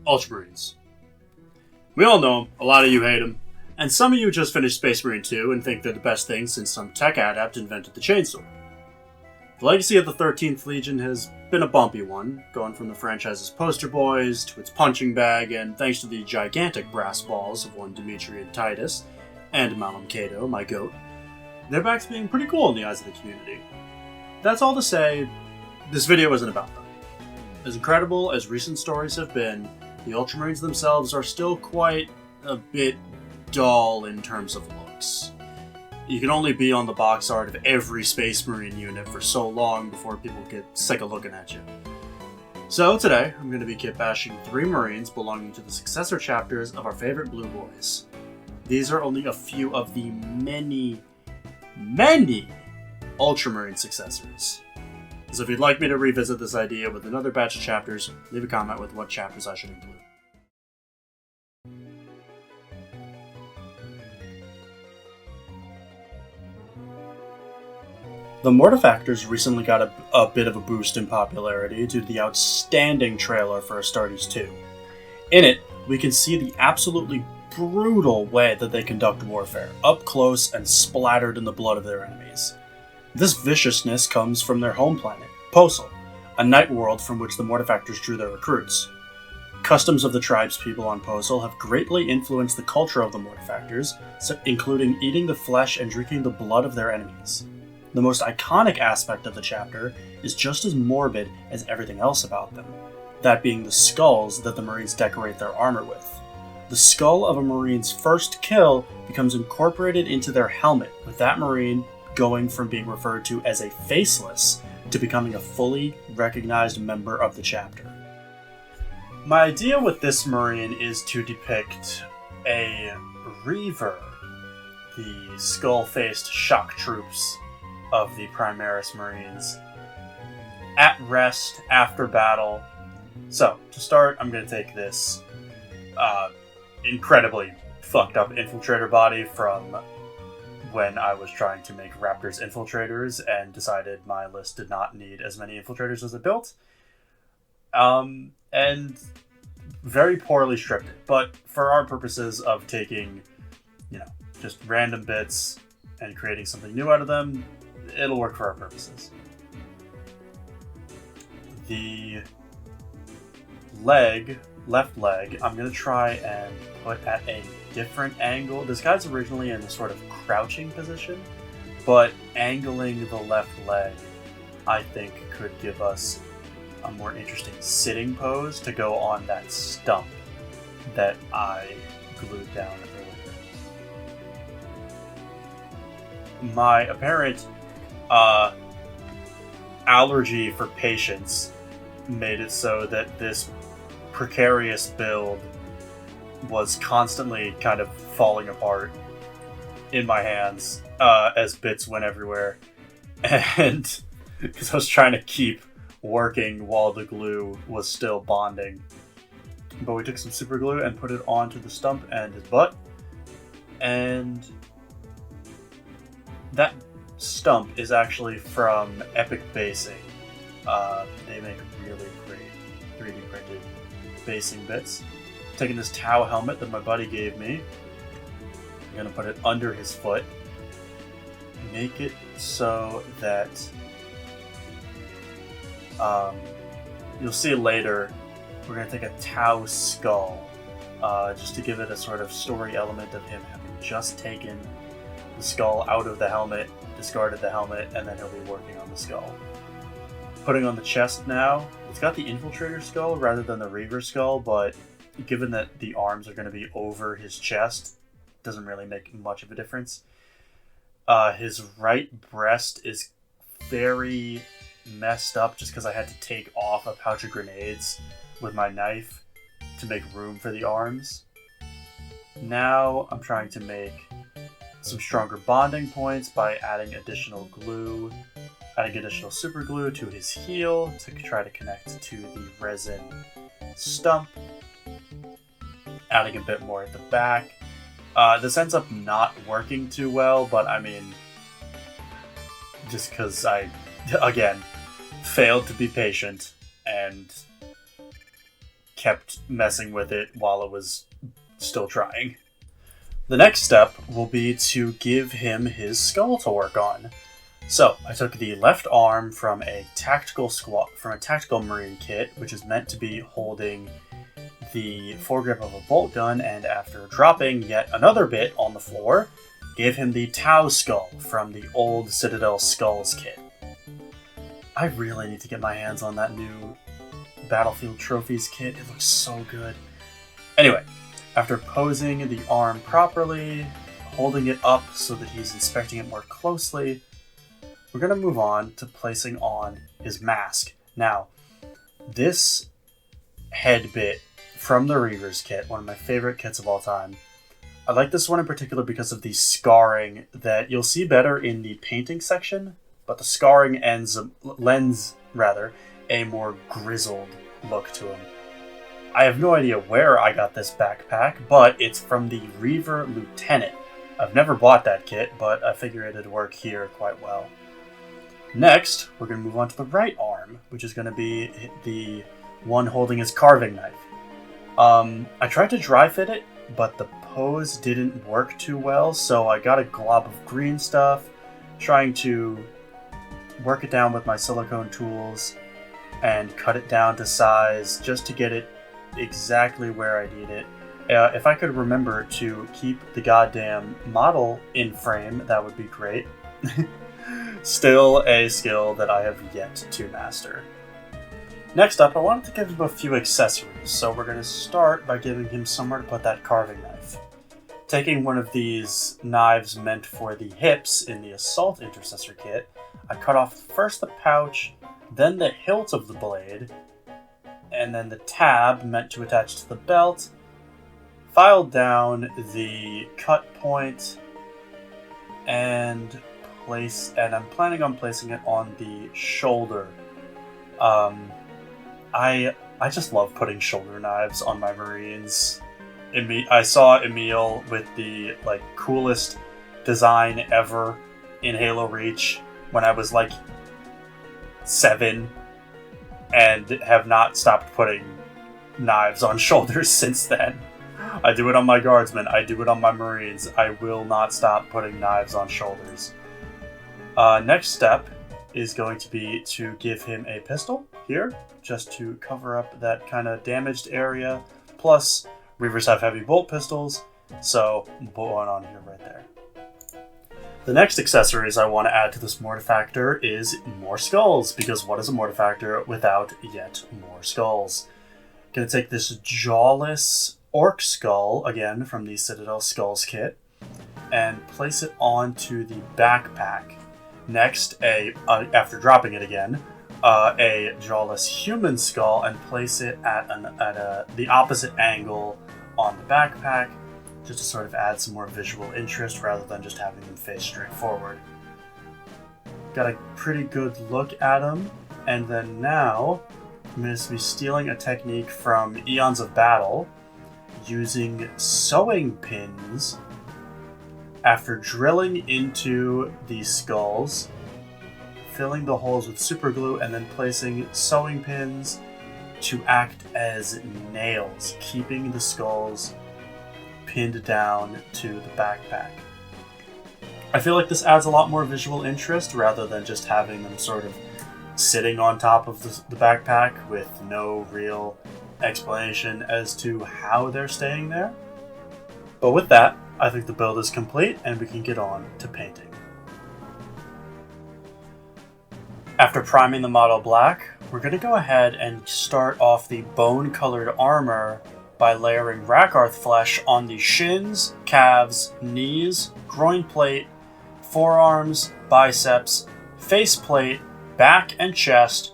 Ultramarines. We all know them, a lot of you hate them, and some of you just finished Space Marine 2 and think they're the best thing since some tech adept invented the chainsaw. The legacy of the 13th Legion has been a bumpy one, going from the franchise's poster boys to its punching bag, and thanks to the gigantic brass balls of one Demetrian Titus and Malum Cato, my goat, they're back to being pretty cool in the eyes of the community. That's all to say, this video isn't about them. As incredible as recent stories have been, the Ultramarines themselves are still quite a bit dull in terms of looks. You can only be on the box art of every Space Marine unit for so long before people get sick of looking at you. So today, I'm going to be kitbashing 3 Marines belonging to the Successor chapters of our favorite Blue Boys. These are only a few of the many Ultramarine Successors. So if you'd like me to revisit this idea with another batch of chapters, leave a comment with what chapters I should include. The Mortifactors recently got a bit of a boost in popularity due to the outstanding trailer for Astartes 2. In it, we can see the absolutely brutal way that they conduct warfare, up close and splattered in the blood of their enemies. This viciousness comes from their home planet, Posel, a night world from which the Mortifactors drew their recruits. Customs of the tribespeople on Posel have greatly influenced the culture of the Mortifactors, including eating the flesh and drinking the blood of their enemies. The most iconic aspect of the chapter is just as morbid as everything else about them, that being the skulls that the Marines decorate their armor with. The skull of a Marine's first kill becomes incorporated into their helmet, with that Marine going from being referred to as a faceless to becoming a fully recognized member of the chapter. My idea with this Marine is to depict a Reaver, the skull-faced shock troops of the Primaris Marines, at rest after battle. So, to start, I'm going to take this incredibly fucked up infiltrator body from when I was trying to make Raptors infiltrators and decided my list did not need as many infiltrators as it built. And very poorly stripped it. But for our purposes of taking, just random bits and creating something new out of them, it'll work for our purposes. The left leg, I'm going to try and put at a different angle. This guy's originally in a sort of crouching position, but angling the left leg, I think, could give us a more interesting sitting pose to go on that stump that I glued down earlier. My apparent allergy for patience made it so that this precarious build was constantly kind of falling apart in my hands as bits went everywhere, and because I was trying to keep working while the glue was still bonding. But we took some super glue and put it onto the stump and his butt, and that stump is actually from Epic Basing. They make really great 3D printed basing bits. Taking this Tau helmet that my buddy gave me, I'm going to put it under his foot, make it so that you'll see later we're going to take a Tau skull just to give it a sort of story element of him having just taken the skull out of the helmet, discarded the helmet, and then he'll be working on the skull. Putting on the chest now, it's got the Infiltrator skull rather than the Reaver skull, but given that the arms are going to be over his chest, it doesn't really make much of a difference. His right breast is very messed up just because I had to take off a pouch of grenades with my knife to make room for the arms. Now I'm trying to make some stronger bonding points by adding additional glue, adding additional super glue to his heel to try to connect to the resin stump, adding a bit more at the back. This ends up not working too well, but I mean, just because I, again, failed to be patient and kept messing with it while it was still trying. The next step will be to give him his skull to work on. So, I took the left arm from a tactical marine kit, which is meant to be holding the foregrip of a bolt gun, and after dropping yet another bit on the floor, gave him the Tau skull from the old Citadel Skulls kit. I really need to get my hands on that new Battlefield Trophies kit. It looks so good. Anyway, after posing the arm properly, holding it up so that he's inspecting it more closely, we're going to move on to placing on his mask. Now, this head bit from the Reavers kit, one of my favorite kits of all time. I like this one in particular because of the scarring that you'll see better in the painting section, but the scarring lends a more grizzled look to him. I have no idea where I got this backpack, but it's from the Reaver Lieutenant. I've never bought that kit, but I figure it'd work here quite well. Next, we're going to move on to the right arm, which is going to be the one holding his carving knife. I tried to dry fit it, but the pose didn't work too well, so I got a glob of green stuff, trying to work it down with my silicone tools and cut it down to size just to get it exactly where I need it. If I could remember to keep the goddamn model in frame, that would be great. Still a skill that I have yet to master. Next up, I wanted to give him a few accessories, so we're going to start by giving him somewhere to put that carving knife. Taking one of these knives meant for the hips in the Assault Intercessor kit, I cut off first the pouch, then the hilt of the blade, and then the tab meant to attach to the belt, filed down the cut point, and I'm planning on placing it on the shoulder. I just love putting shoulder knives on my Marines. I saw Emil with the coolest design ever in Halo Reach when I was 7, and have not stopped putting knives on shoulders since then. I do it on my guardsmen, I do it on my Marines. I will not stop putting knives on shoulders. Next step is going to be to give him a pistol here, just to cover up that kind of damaged area. Plus, Reavers have heavy bolt pistols, so put one on here right there. The next accessories I want to add to this Mortifactor is more skulls, because what is a Mortifactor without yet more skulls? Gonna take this jawless orc skull, again from the Citadel Skulls kit, and place it onto the backpack. Next, after dropping it again, a jawless human skull, and place it at the opposite angle on the backpack, just to sort of add some more visual interest rather than just having them face straight forward. Got a pretty good look at them, and then now I'm going to be stealing a technique from Eons of Battle, using sewing pins. After drilling into these skulls, filling the holes with super glue, and then placing sewing pins to act as nails, keeping the skulls pinned down to the backpack. I feel like this adds a lot more visual interest rather than just having them sort of sitting on top of the backpack with no real explanation as to how they're staying there. But with that, I think the build is complete and we can get on to painting. After priming the model black, we're going to go ahead and start off the bone-colored armor by layering Rakarth flesh on the shins, calves, knees, groin plate, forearms, biceps, faceplate, back and chest,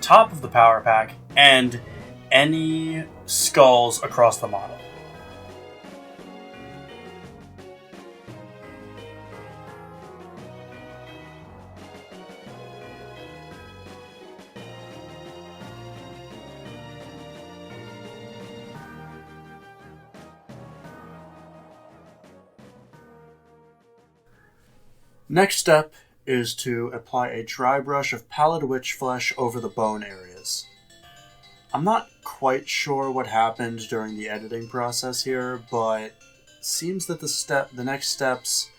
top of the power pack, and any skulls across the model. Next step is to apply a dry brush of pallid witch flesh over the bone areas. I'm not quite sure what happened during the editing process here, but it seems that the next steps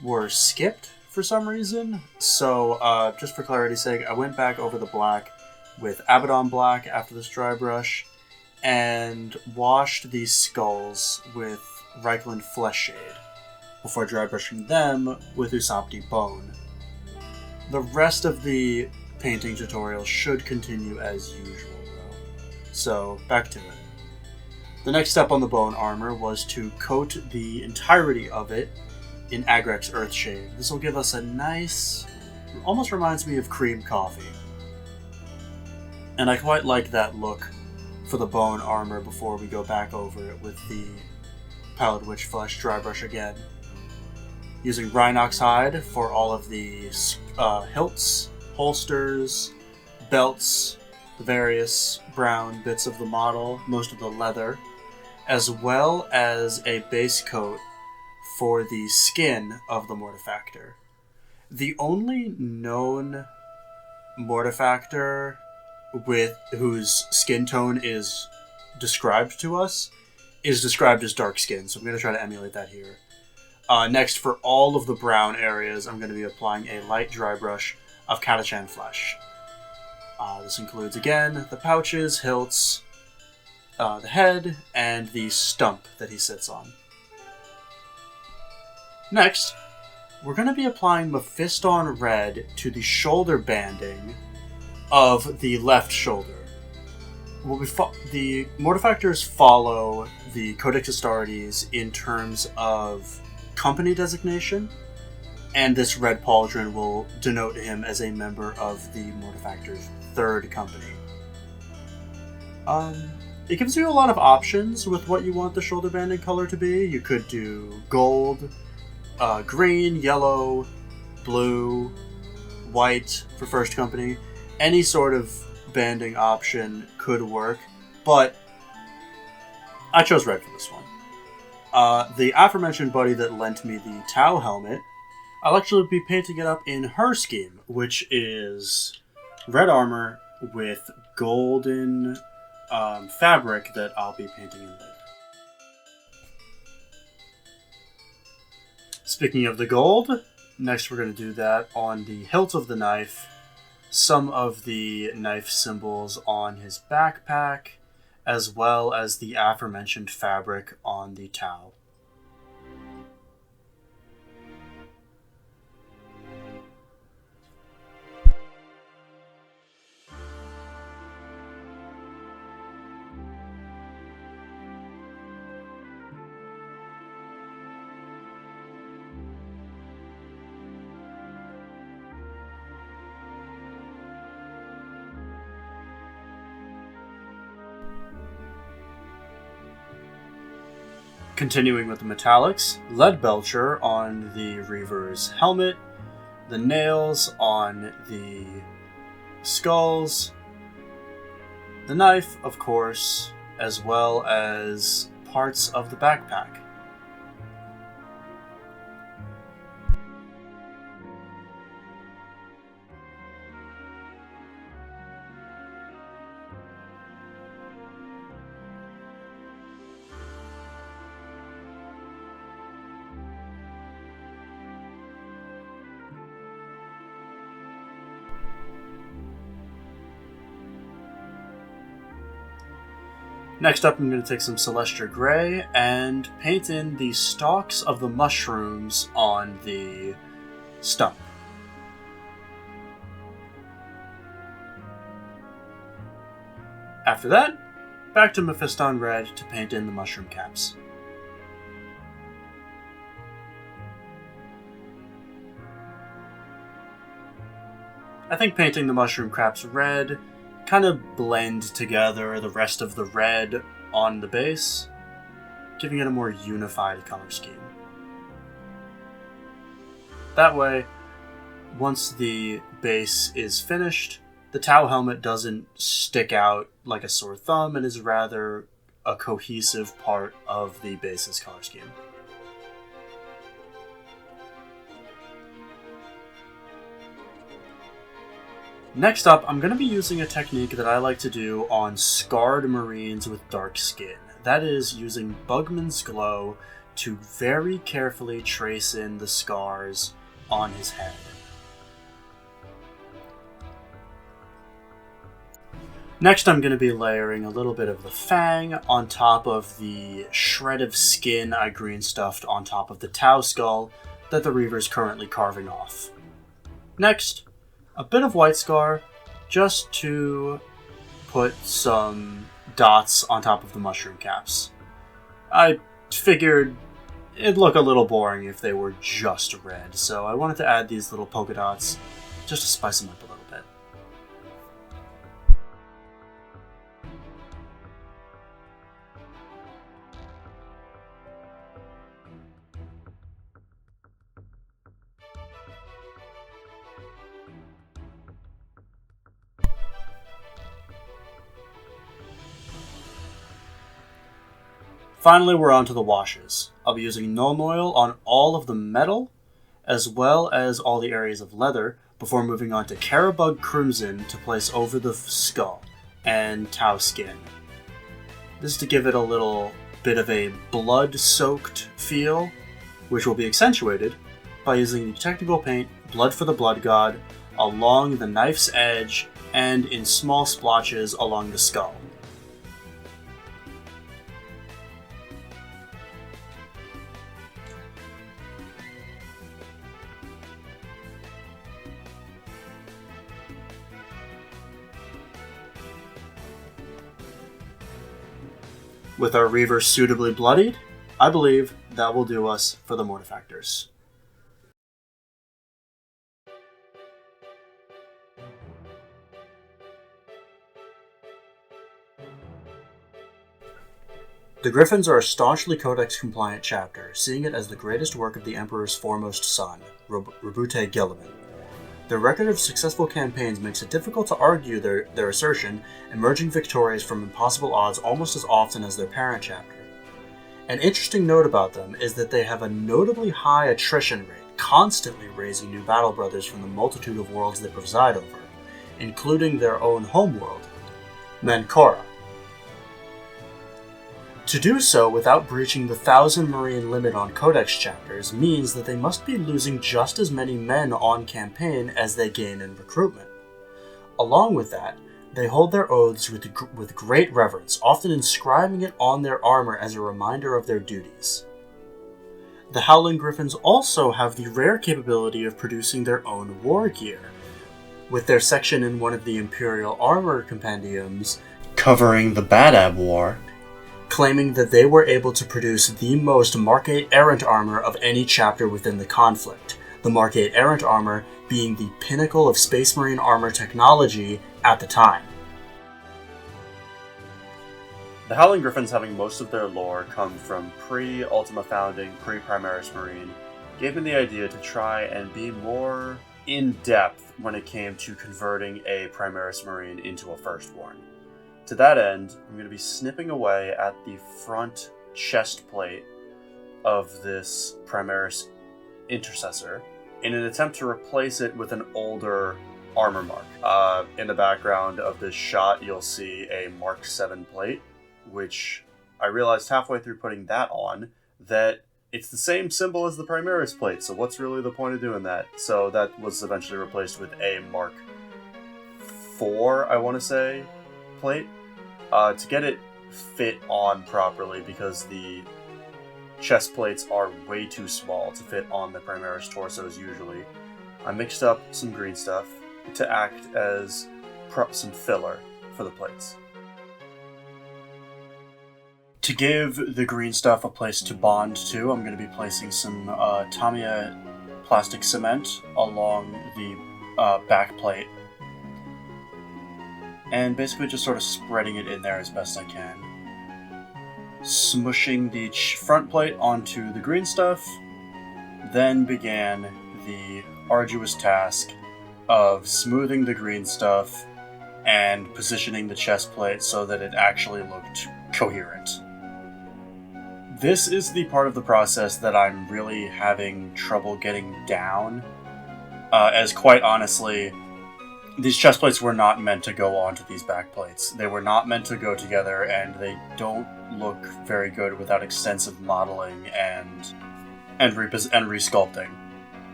were skipped for some reason. So, just for clarity's sake, I went back over the black with Abaddon Black after this dry brush, and washed these skulls with Reikland Flesh Shade before dry brushing them with Ushabti Bone. The rest of the painting tutorial should continue as usual, though. So, back to it. The next step on the bone armor was to coat the entirety of it in Agrek's Earthshade. This will give us a nice, almost reminds me of cream coffee. And I quite like that look for the bone armor before we go back over it with the Pallid Witch Flesh dry brush again. Using Rhinox Hide for all of the hilts, holsters, belts, the various brown bits of the model, most of the leather, as well as a base coat for the skin of the Mortifactor. The only known Mortifactor with whose skin tone is described to us is described as dark skin, so I'm going to try to emulate that here. Next, for all of the brown areas, I'm going to be applying a light dry brush of Catachan Flesh. This includes, again, the pouches, hilts, the head, and the stump that he sits on. Next, we're going to be applying Mephiston Red to the shoulder banding of the left shoulder. The Mortifactors follow the Codex Astartes in terms of company designation, and this red pauldron will denote him as a member of the Mortifactors' third company. It gives you a lot of options with what you want the shoulder banding color to be. You could do gold, green, yellow, blue, white for first company. Any sort of banding option could work, but I chose red for this one. The aforementioned buddy that lent me the Tau helmet, I'll actually be painting it up in her scheme, which is red armor with golden fabric that I'll be painting in later. Speaking of the gold, next we're going to do that on the hilt of the knife, some of the knife symbols on his backpack, as well as the aforementioned fabric on the towel. Continuing with the metallics, lead belcher on the Reaver's helmet, the nails on the skulls, the knife, of course, as well as parts of the backpack. Next up, I'm going to take some Celestia Grey and paint in the stalks of the mushrooms on the stump. After that, back to Mephiston Red to paint in the mushroom caps. I think painting the mushroom caps red kind of blend together the rest of the red on the base, giving it a more unified color scheme. That way, once the base is finished, the Tau helmet doesn't stick out like a sore thumb and is rather a cohesive part of the base's color scheme. Next up, I'm going to be using a technique that I like to do on scarred Marines with dark skin. That is using Bugman's Glow to very carefully trace in the scars on his head. Next, I'm going to be layering a little bit of the fang on top of the shred of skin I green stuffed on top of the Tau skull that the Reaver's currently carving off. Next, a bit of white scar, just to put some dots on top of the mushroom caps. I figured it'd look a little boring if they were just red, so I wanted to add these little polka dots just to spice them up a little bit. Finally, we're on to the washes. I'll be using gnome oil on all of the metal, as well as all the areas of leather, before moving on to Carabug Crimson to place over the skull and Tau skin. This is to give it a little bit of a blood-soaked feel, which will be accentuated by using the technical paint Blood for the Blood God along the knife's edge and in small splotches along the skull. With our Reaver suitably bloodied, I believe that will do us for the Mortifactors. The Griffons are a staunchly Codex-compliant chapter, seeing it as the greatest work of the Emperor's foremost son, Rabute Gilliman. Their record of successful campaigns makes it difficult to argue their assertion, emerging victorious from impossible odds almost as often as their parent chapter. An interesting note about them is that they have a notably high attrition rate, constantly raising new battle brothers from the multitude of worlds they preside over, including their own homeworld, Mancora. To do so without breaching the 1,000 Marine limit on Codex chapters means that they must be losing just as many men on campaign as they gain in recruitment. Along with that, they hold their oaths with great reverence, often inscribing it on their armor as a reminder of their duties. The Howling Griffons also have the rare capability of producing their own war gear, with their section in one of the Imperial Armor Compendiums covering the Badab War, claiming that they were able to produce the most Mark 8 errant armor of any chapter within the conflict, the Mark 8 errant armor being the pinnacle of Space Marine armor technology at the time. The Howling Griffons, having most of their lore come from pre-Ultima founding, pre-Primaris Marine, gave me the idea to try and be more in-depth when it came to converting a Primaris Marine into a Firstborn. To that end, I'm going to be snipping away at the front chest plate of this Primaris Intercessor in an attempt to replace it with an older armor mark. In the background of this shot, you'll see a Mark 7 plate, which I realized halfway through putting that on that it's the same symbol as the Primaris plate, so what's really the point of doing that? So that was eventually replaced with a Mark 4, I want to say, plate to get it fit on properly, because the chest plates are way too small to fit on the Primaris torsos usually. I mixed up some green stuff to act as some filler for the plates. To give the green stuff a place to bond to, I'm going to be placing some Tamiya plastic cement along the back plate, and basically just sort of spreading it in there as best I can. Smushing the front plate onto the green stuff, then began the arduous task of smoothing the green stuff and positioning the chest plate so that it actually looked coherent. This is the part of the process that I'm really having trouble getting down, as quite honestly, these chest plates were not meant to go onto these back plates. They were not meant to go together, and they don't look very good without extensive modeling and resculpting.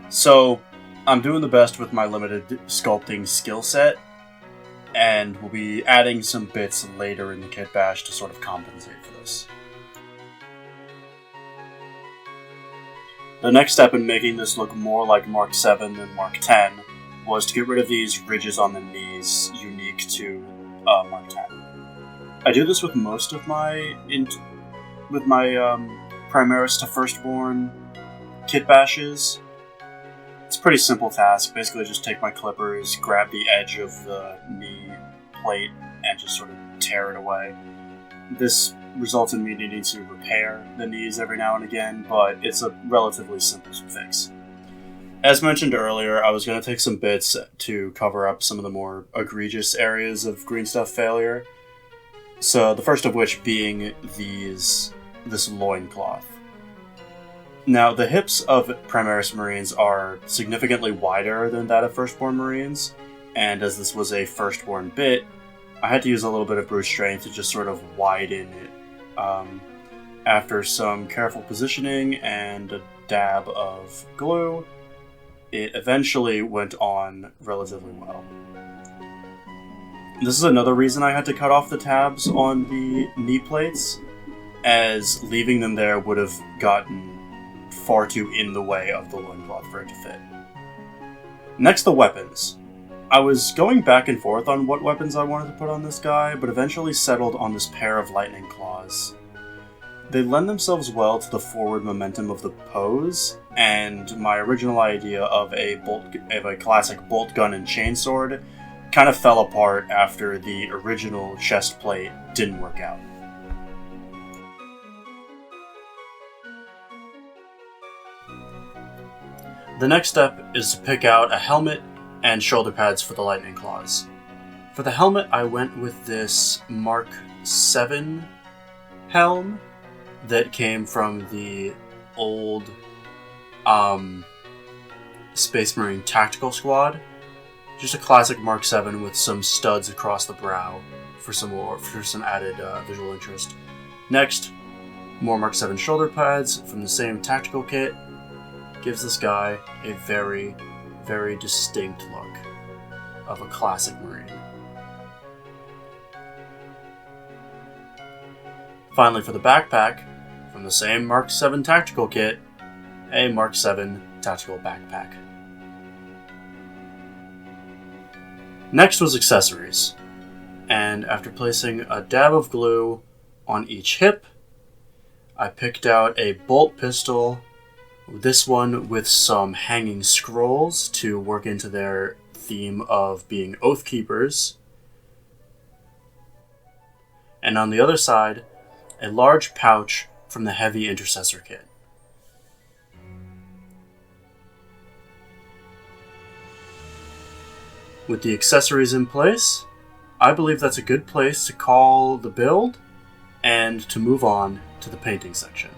So I'm doing the best with my limited sculpting skill set, and we'll be adding some bits later in the kit bash to sort of compensate for this. The next step in making this look more like Mark 7 than Mark 10 was to get rid of these ridges on the knees unique to Mark 10. I do this with most of my Primaris to Firstborn kit bashes. It's a pretty simple task. Basically, just take my clippers, grab the edge of the knee plate, and just sort of tear it away. This results in me needing to repair the knees every now and again, but it's a relatively simple fix. As mentioned earlier, I was going to take some bits to cover up some of the more egregious areas of green stuff failure. So the first of which being this loincloth. Now, the hips of Primaris Marines are significantly wider than that of Firstborn Marines, and as this was a Firstborn bit, I had to use a little bit of brute strength to just sort of widen it. After some careful positioning and a dab of glue, it eventually went on relatively well. This is another reason I had to cut off the tabs on the knee plates, as leaving them there would have gotten far too in the way of the loincloth for it to fit. Next, the weapons. I was going back and forth on what weapons I wanted to put on this guy, but eventually settled on this pair of lightning claws. They lend themselves well to the forward momentum of the pose, and my original idea of a classic bolt gun and chainsword kind of fell apart after the original chest plate didn't work out. The next step is to pick out a helmet and shoulder pads for the lightning claws. For the helmet, I went with this Mark 7 helm that came from the old Space Marine Tactical Squad. Just a classic Mark 7 with some studs across the brow for some added visual interest. Next, more Mark 7 shoulder pads from the same tactical kit. Gives this guy a very, very distinct look of a classic Marine. Finally, for the backpack, from the same Mark 7 tactical kit, a Mark 7 tactical backpack. Next was accessories, and after placing a dab of glue on each hip, I picked out a bolt pistol, this one with some hanging scrolls to work into their theme of being oath keepers, and on the other side, a large pouch from the heavy intercessor kit. With the accessories in place, I believe that's a good place to call the build and to move on to the painting section.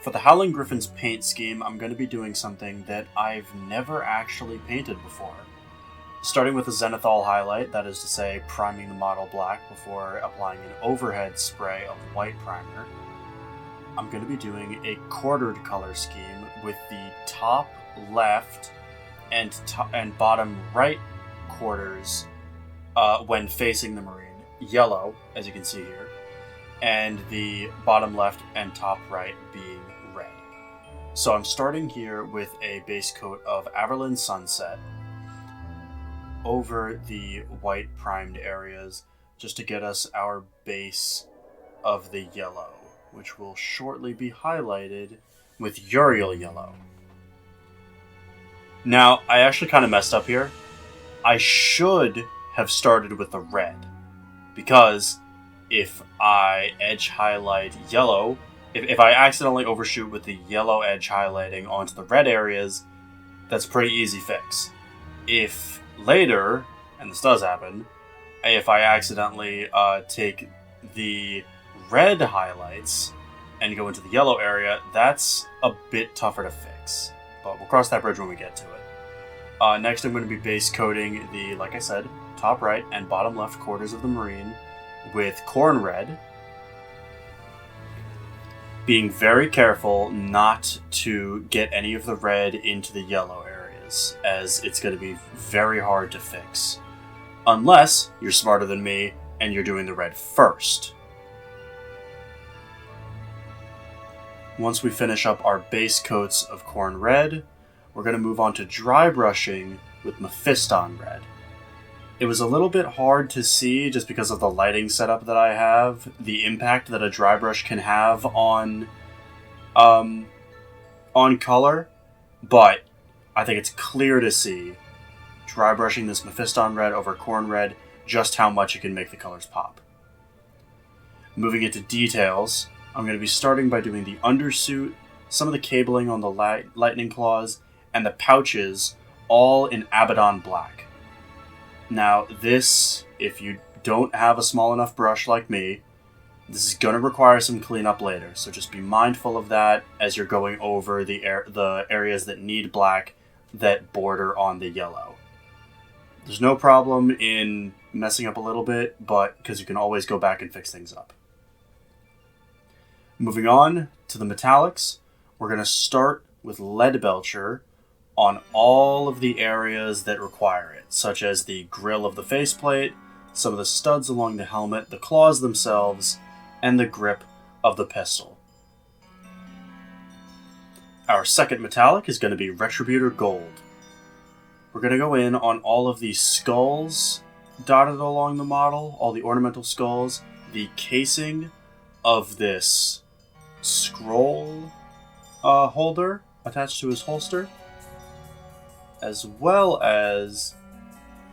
For the Howling Griffons paint scheme, I'm going to be doing something that I've never actually painted before. Starting with a zenithal highlight, that is to say, priming the model black before applying an overhead spray of white primer, I'm going to be doing a quartered color scheme with the top left and bottom right quarters when facing the Marine, yellow, as you can see here, and the bottom left and top right being red. So I'm starting here with a base coat of Averland Sunset over the white primed areas just to get us our base of the yellow, which will shortly be highlighted with Uriel yellow. Now, I actually kind of messed up here. I should have started with the red, because if I edge highlight yellow, if I accidentally overshoot with the yellow edge highlighting onto the red areas, that's a pretty easy fix. If later, and this does happen, if I accidentally take the red highlights and go into the yellow area, that's a bit tougher to fix. But we'll cross that bridge when we get to it. Next, I'm going to be base coating the, like I said, top right and bottom left quarters of the Marine with corn red. Being very careful not to get any of the red into the yellow areas, as it's going to be very hard to fix. Unless you're smarter than me and you're doing the red first. Once we finish up our base coats of corn red, we're going to move on to dry brushing with Mephiston red. It was a little bit hard to see just because of the lighting setup that I have, the impact that a dry brush can have on color, but I think it's clear to see, dry brushing this Mephiston red over corn red, just how much it can make the colors pop. Moving into details, I'm going to be starting by doing the undersuit, some of the cabling on the lightning claws, and the pouches, all in Abaddon black. Now this, if you don't have a small enough brush like me, this is going to require some cleanup later, so just be mindful of that as you're going over the areas that need black that border on the yellow. There's no problem in messing up a little bit, but because you can always go back and fix things up. Moving on to the metallics, we're going to start with lead belcher on all of the areas that require it, such as the grill of the faceplate, some of the studs along the helmet, the claws themselves, and the grip of the pistol. Our second metallic is going to be Retributor Gold. We're going to go in on all of the skulls dotted along the model, all the ornamental skulls, the casing of this scroll holder attached to his holster, as well as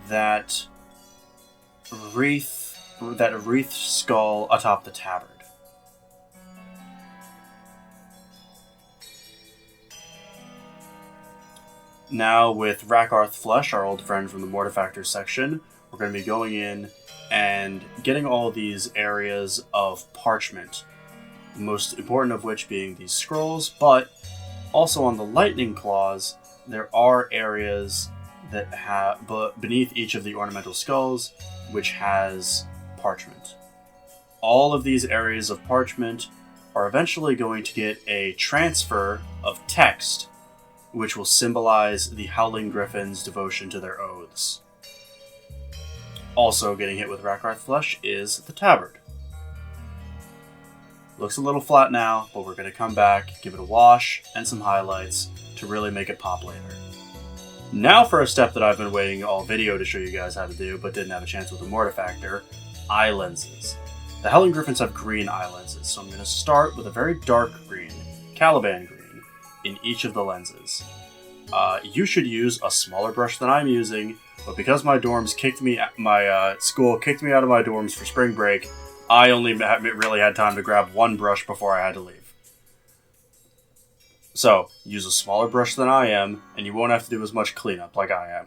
that wreath skull atop the tabard. Now with Rakarth Flesh, our old friend from the Mortifactors section, we're going to be going in and getting all these areas of parchment, the most important of which being these scrolls, but also on the lightning claws, there are areas that have, beneath each of the ornamental skulls, which has parchment. All of these areas of parchment are eventually going to get a transfer of text, which will symbolize the Howling Griffons' devotion to their oaths. Also getting hit with Rakarth Flesh is the tabard. Looks a little flat now, but we're going to come back, give it a wash, and some highlights to really make it pop later. Now for a step that I've been waiting all video to show you guys how to do, but didn't have a chance with the Mortifactor, eye lenses. The Howling Griffons have green eye lenses, so I'm going to start with a very dark green, Caliban green, in each of the lenses. You should use a smaller brush than I'm using, but because my dorms school kicked me out of my dorms for spring break, I only really had time to grab one brush before I had to leave. So, use a smaller brush than I am, and you won't have to do as much cleanup like I am.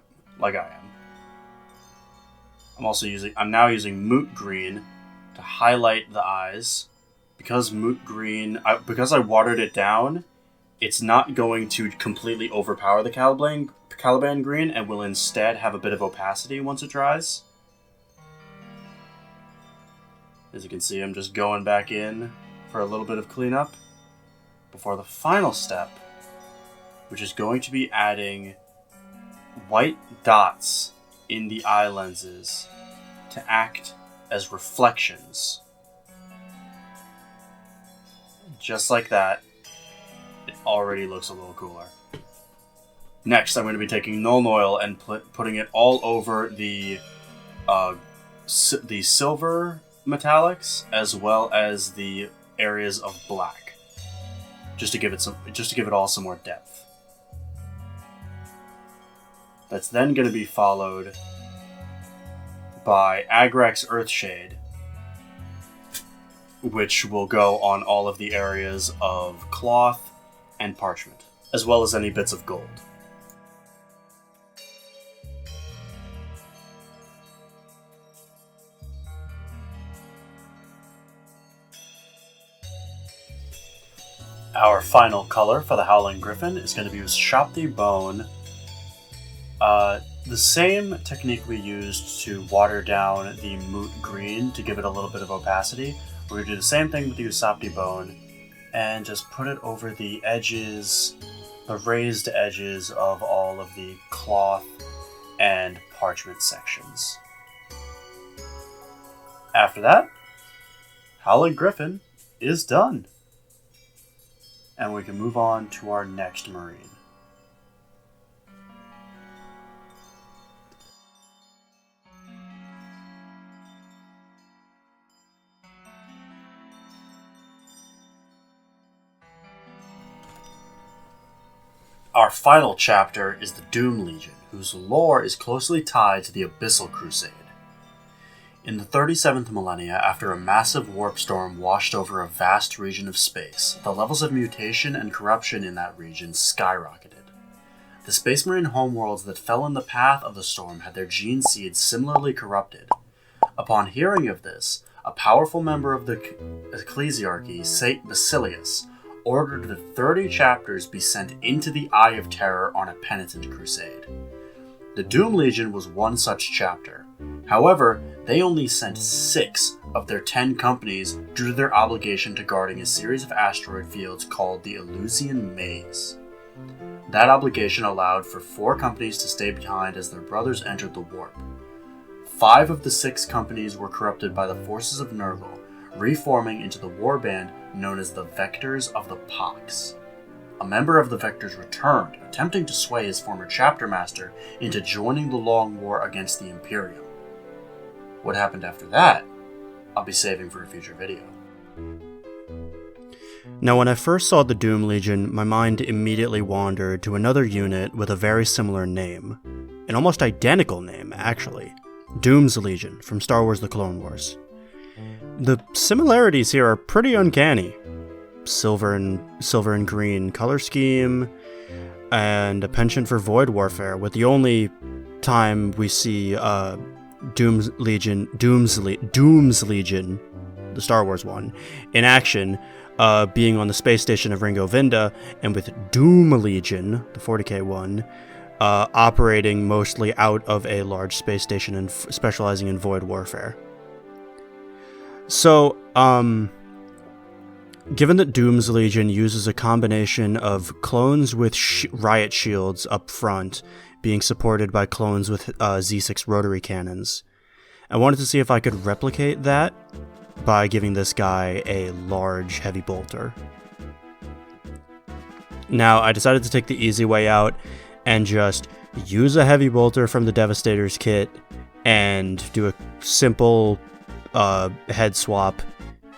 I'm now using Moot Green to highlight the eyes. Because Moot Green, because I watered it down, it's not going to completely overpower the Caliban Green and will instead have a bit of opacity once it dries. As you can see, I'm just going back in for a little bit of cleanup before the final step, which is going to be adding white dots in the eye lenses to act as reflections. Just like that, it already looks a little cooler. Next, I'm going to be taking Nuln Oil and putting it all over the silver metallics as well as the areas of black, just to give it all some more depth. That's then going to be followed by Agrek's Earthshade, which will go on all of the areas of cloth and parchment, as well as any bits of gold. Our final color for the Howling Griffon is going to be with Shopti Bone. The same technique we used to water down the Moot Green to give it a little bit of opacity. We're going to do the same thing with the Usopti Bone and just put it over the edges, the raised edges of all of the cloth and parchment sections. After that, Howling Griffon is done. And we can move on to our next Marine. Our final chapter is the Doom Legion, whose lore is closely tied to the Abyssal Crusade. In the 37th millennia, after a massive warp storm washed over a vast region of space, the levels of mutation and corruption in that region skyrocketed. The Space Marine homeworlds that fell in the path of the storm had their gene seeds similarly corrupted. Upon hearing of this, a powerful member of the ecclesiarchy, Saint Basilius, ordered that 30 chapters be sent into the Eye of Terror on a penitent crusade. The Doom Legion was one such chapter. However, they only sent 6 of their 10 companies due to their obligation to guarding a series of asteroid fields called the Elysian Maze. That obligation allowed for 4 companies to stay behind as their brothers entered the warp. 5 of the 6 companies were corrupted by the forces of Nurgle, reforming into the warband known as the Vectors of the Pox. A member of the Vectors returned, attempting to sway his former chapter master into joining the Long War against the Imperium. What happened after that, I'll be saving for a future video. Now, when I first saw the Doom Legion, my mind immediately wandered to another unit with a very similar name. An almost identical name, actually. Doom's Legion from Star Wars The Clone Wars. The similarities here are pretty uncanny. Silver and green color scheme, and a penchant for void warfare, with the only time we see Doom's Legion, the Star Wars one, in action, being on the space station of Ringo Vinda, and with Doom Legion, the 40k one, operating mostly out of a large space station and specializing in void warfare. So, given that Doom's Legion uses a combination of clones with riot shields up front, being supported by clones with Z6 rotary cannons, I wanted to see if I could replicate that by giving this guy a large heavy bolter. Now, I decided to take the easy way out and just use a heavy bolter from the Devastator's kit and do a simple head swap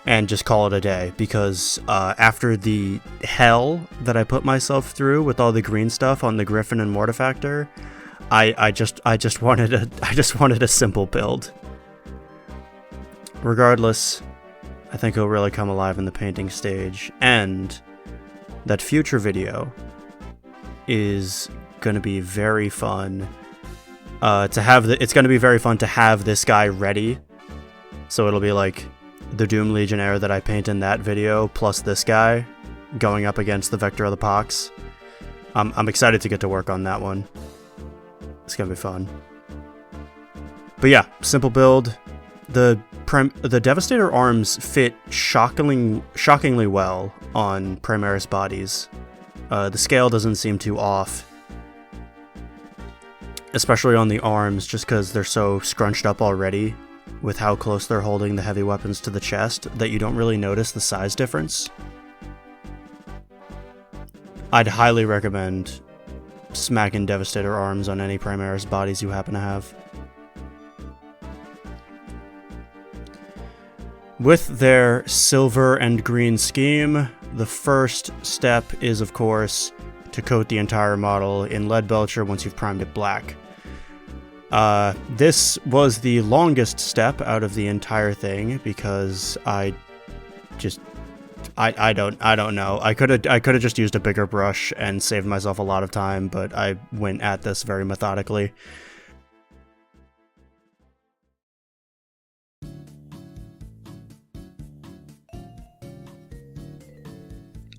and just call it a day, because after the hell that I put myself through with all the green stuff on the Griffin and Mortifactor, I just wanted a simple build. Regardless, I think he'll really come alive in the painting stage, and that future video is going to be very fun it's going to be very fun to have this guy ready. So it'll be like the Doom Legionnaire that I paint in that video, plus this guy going up against the Vector of the Pox. I'm excited to get to work on that one. It's gonna be fun. But yeah, simple build. The Devastator arms fit shockingly well on Primaris bodies. The scale doesn't seem too off, especially on the arms, just because they're so scrunched up already with how close they're holding the heavy weapons to the chest that you don't really notice the size difference. I'd highly recommend smacking Devastator arms on any Primaris bodies you happen to have. With their silver and green scheme, the first step is, of course, to coat the entire model in lead belcher once you've primed it black. This was the longest step out of the entire thing because I don't know. I could have just used a bigger brush and saved myself a lot of time, but I went at this very methodically.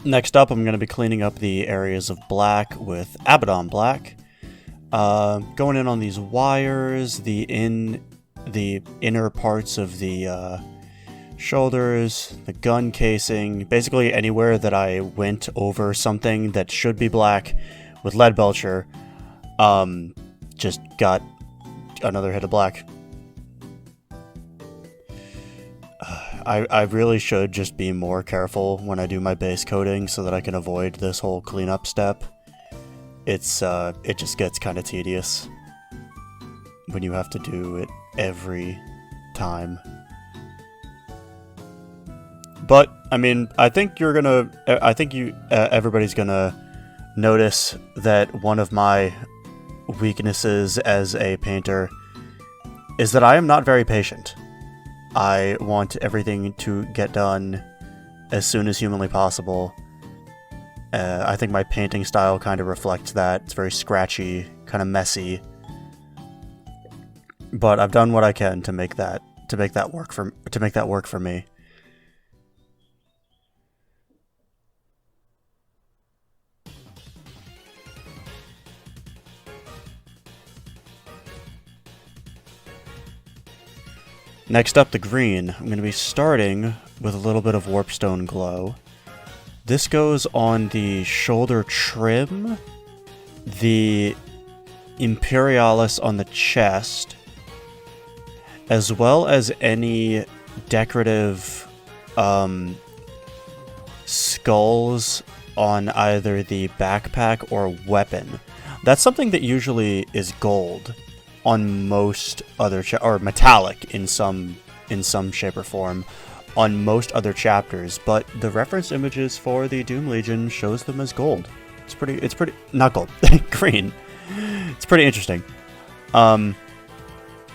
Next up, I'm going to be cleaning up the areas of black with Abaddon Black. Going in on these wires, the inner parts of the shoulders, the gun casing, basically anywhere that I went over something that should be black with lead belcher, just got another hit of black. I really should just be more careful when I do my base coating so that I can avoid this whole cleanup step. It just gets kind of tedious when you have to do it every time. But I mean, I think everybody's gonna notice that one of my weaknesses as a painter is that I am not very patient. I want everything to get done as soon as humanly possible. I think my painting style kind of reflects that. It's very scratchy, kind of messy. But I've done what I can to make that work for me. Next up, the green. I'm going to be starting with a little bit of Warpstone Glow. This goes on the shoulder trim, the Imperialis on the chest, as well as any decorative skulls on either the backpack or weapon. That's something that usually is gold on most other or metallic in some shape or form on most other chapters, but the reference images for the Doom Legion shows them as gold. It's pretty not gold, green. It's pretty interesting.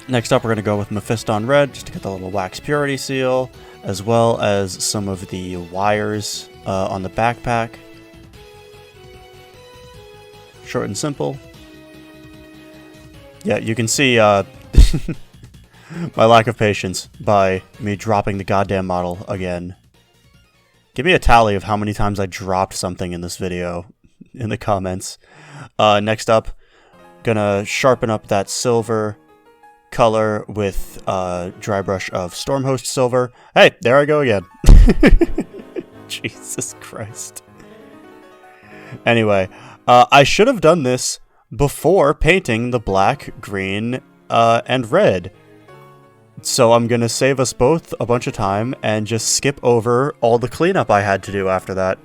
Next up, we're going to go with Mephiston Red just to get the little wax purity seal, as well as some of the wires on the backpack. Short and simple. Yeah, you can see my lack of patience by me dropping the goddamn model again. Give me a tally of how many times I dropped something in this video in the comments. Next up, gonna sharpen up that silver color with dry brush of Stormhost Silver. Hey, there I go again. Jesus Christ. Anyway, I should have done this before painting the black, green, and red. So I'm gonna save us both a bunch of time and just skip over all the cleanup I had to do after that.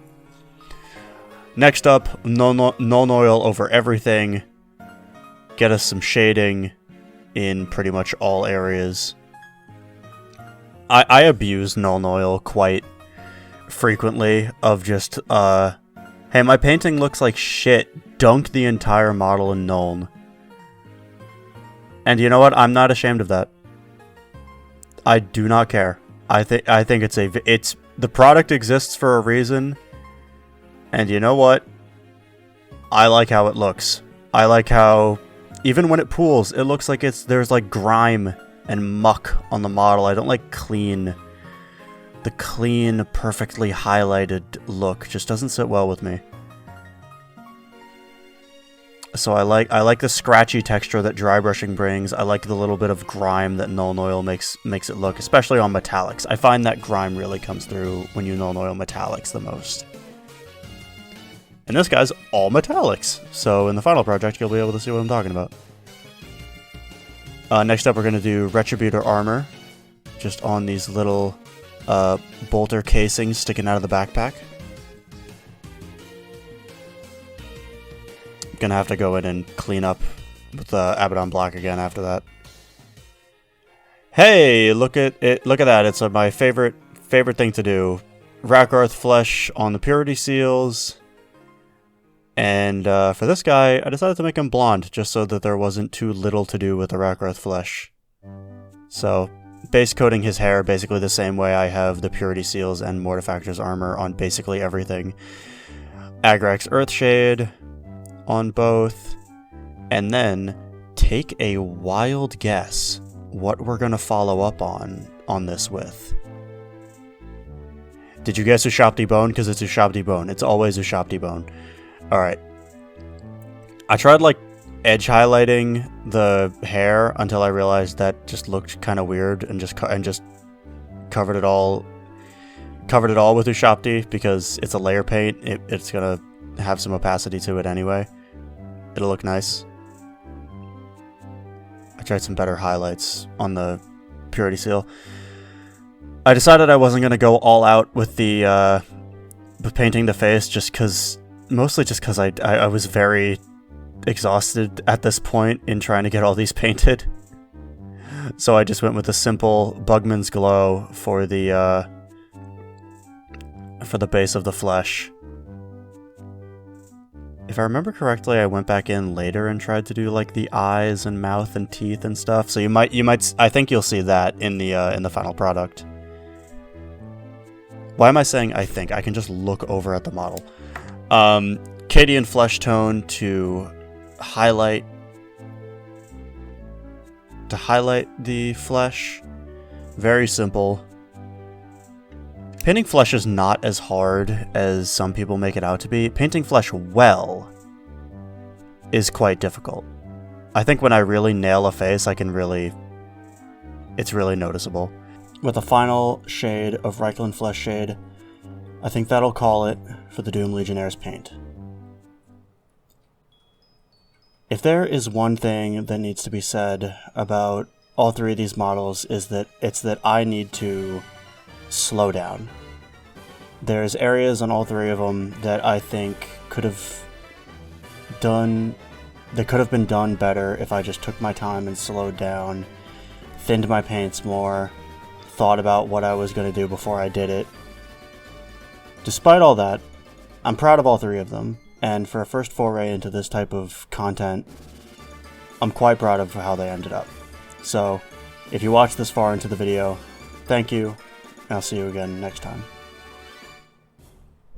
Next up, Nuln Oil over everything. Get us some shading in pretty much all areas. I abuse Nuln Oil quite frequently of just, hey, my painting looks like shit. Dunk the entire model in Nuln. And you know what? I'm not ashamed of that. I do not care. I think it's the product exists for a reason. And you know what? I like how it looks. I like how even when it pools, it looks like there's like grime and muck on the model. I don't like the clean, perfectly highlighted look just doesn't sit well with me. So I like the scratchy texture that dry brushing brings. I like the little bit of grime that Nuln Oil makes it look, especially on metallics. I find that grime really comes through when you Nuln Oil metallics the most. And this guy's all metallics, so in the final project you'll be able to see what I'm talking about. Next up, we're going to do Retributor Armor, just on these little bolter casings sticking out of the backpack. Gonna have to go in and clean up with Abaddon Black again after that. Hey, look at it! Look at that! It's my favorite thing to do. Rakarth Flesh on the purity seals, and for this guy, I decided to make him blonde just so that there wasn't too little to do with the Rakarth Flesh. So, base coating his hair basically the same way I have the purity seals and Mortifactors armor on basically everything. Agrax Earthshade on both, and then take a wild guess what we're gonna follow up on this with. Did you guess Ushabti Bone? Because it's Ushabti Bone. It's always Ushabti Bone. Alright. I tried, like, edge highlighting the hair until I realized that just looked kind of weird and just covered it all with Ushabti because it's a layer paint. It's gonna have some opacity to it anyway. It'll look nice. I tried some better highlights on the Purity Seal. I decided I wasn't gonna go all out with the painting the face mostly just because I was very exhausted at this point in trying to get all these painted. So I just went with a simple Bugman's Glow for the base of the flesh. If I remember correctly, I went back in later and tried to do like the eyes and mouth and teeth and stuff. So you might I think you'll see that in the final product. Why am I saying I think? I can just look over at the model. Cadian flesh tone to highlight the flesh. Very simple. Painting flesh is not as hard as some people make it out to be. Painting flesh well is quite difficult. I think when I really nail a face, it's really noticeable. With a final shade of Reikland Flesh Shade, I think that'll call it for the Doom Legionnaire's paint. If there is one thing that needs to be said about all three of these models, it's that I need to slow down. There's areas on all three of them that I think could have been done better if I just took my time and slowed down, thinned my paints more, thought about what I was going to do before I did it. Despite all that, I'm proud of all three of them, and for a first foray into this type of content, I'm quite proud of how they ended up. So, if you watched this far into the video, thank you, and I'll see you again next time.